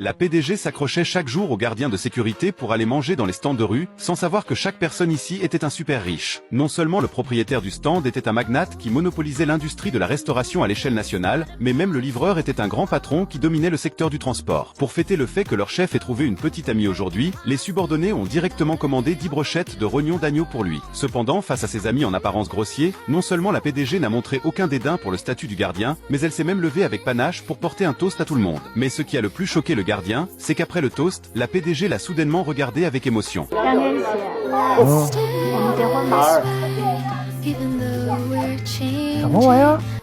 La PDG s'accrochait chaque jour aux gardiens de sécurité pour aller manger dans les stands de rue, sans savoir que chaque personne ici était un super riche. Non seulement le propriétaire du stand était un magnate qui monopolisait l'industrie de la restauration à l'échelle nationale, mais même le livreur était un grand patron qui dominait le secteur du transport. Pour fêter le fait que leur chef ait trouvé une petite amie aujourd'hui, les subordonnés ont directement commandé 10 brochettes de rognons d'agneau pour lui. Cependant, face à ses amis en apparence grossiers, non seulement la PDG n'a montré aucun dédain pour le statut du gardien, mais elle s'est même levée avec panache pour porter un toast à tout le monde. Mais ce qui a le plus choqué le gardien, c'est qu'après le toast, la PDG l'a soudainement regardé avec émotion.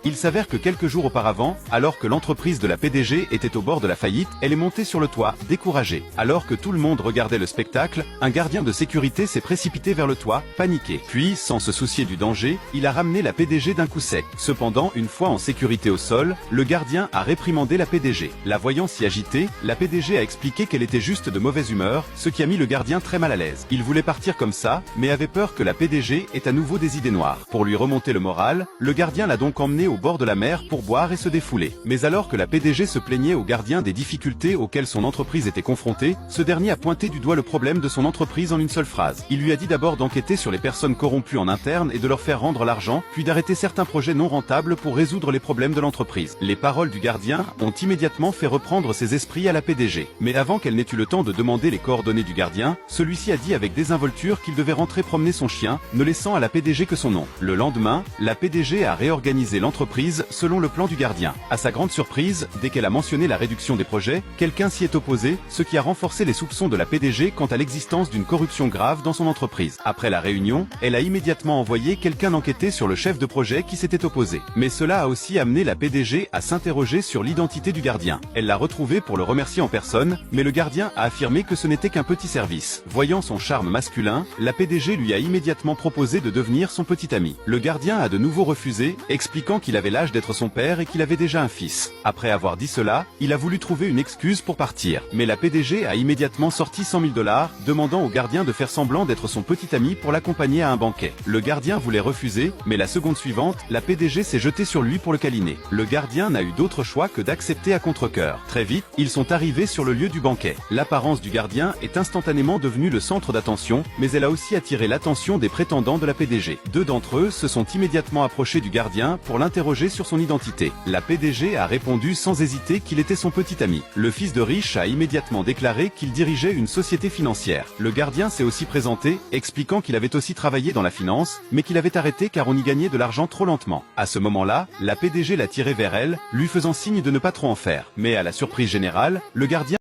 Il s'avère que quelques jours auparavant, alors que l'entreprise de la PDG était au bord de la faillite, elle est montée sur le toit, découragée. Alors que tout le monde regardait le spectacle, un gardien de sécurité s'est précipité vers le toit, paniqué. Puis, sans se soucier du danger, il a ramené la PDG d'un coup sec. Cependant, une fois en sécurité au sol, le gardien a réprimandé la PDG. La voyant si agitée, la PDG a expliqué qu'elle était juste de mauvaise humeur, ce qui a mis le gardien très mal à l'aise. Il voulait partir comme ça, mais avait peur que la PDG ait à nouveau des idées noires. Pour lui remonter le moral, le gardien l'a donc emmené au bord de la mer pour boire et se défouler. Mais alors que la PDG se plaignait au gardien des difficultés auxquelles son entreprise était confrontée, ce dernier a pointé du doigt le problème de son entreprise en une seule phrase. Il lui a dit d'abord d'enquêter sur les personnes corrompues en interne et de leur faire rendre l'argent, puis d'arrêter certains projets non rentables pour résoudre les problèmes de l'entreprise. Les paroles du gardien ont immédiatement fait reprendre ses esprits à la PDG. Mais avant qu'elle n'ait eu le temps de demander les coordonnées du gardien, celui-ci a dit avec désinvolture qu'il devait rentrer promener son chien, ne laissant à la PDG que son nom. Le lendemain, la PDG a réorganisé l'entreprise selon le plan du gardien. À sa grande surprise, dès qu'elle a mentionné la réduction des projets, quelqu'un s'y est opposé, ce qui a renforcé les soupçons de la PDG quant à l'existence d'une corruption grave dans son entreprise. Après la réunion, elle a immédiatement envoyé quelqu'un enquêter sur le chef de projet qui s'était opposé. Mais cela a aussi amené la PDG à s'interroger sur l'identité du gardien. Elle l'a retrouvé pour le remercier en personne, mais le gardien a affirmé que ce n'était qu'un petit service. Voyant son charme masculin, la PDG lui a immédiatement proposé de devenir son petit ami. Le gardien a de nouveau refusé, expliquant qu'il avait l'âge d'être son père et qu'il avait déjà un fils. Après avoir dit cela, il a voulu trouver une excuse pour partir. Mais la PDG a immédiatement sorti 100 000 $, demandant au gardien de faire semblant d'être son petit ami pour l'accompagner à un banquet. Le gardien voulait refuser, mais la seconde suivante, la PDG s'est jetée sur lui pour le câliner. Le gardien n'a eu d'autre choix que d'accepter à contre-cœur. Très vite, ils sont arrivés sur le lieu du banquet. L'apparence du gardien est instantanément devenue le centre d'attention, mais elle a aussi attiré l'attention des prétendants de la PDG. Deux d'entre eux se sont immédiatement approchés du gardien pour l'interroger sur son identité. La PDG a répondu sans hésiter qu'il était son petit ami. Le fils de riche a immédiatement déclaré qu'il dirigeait une société financière. Le gardien s'est aussi présenté, expliquant qu'il avait aussi travaillé dans la finance, mais qu'il avait arrêté car on y gagnait de l'argent trop lentement. À ce moment-là, la PDG l'a tiré vers elle, lui faisant signe de ne pas trop en faire. Mais à la surprise générale, le gardien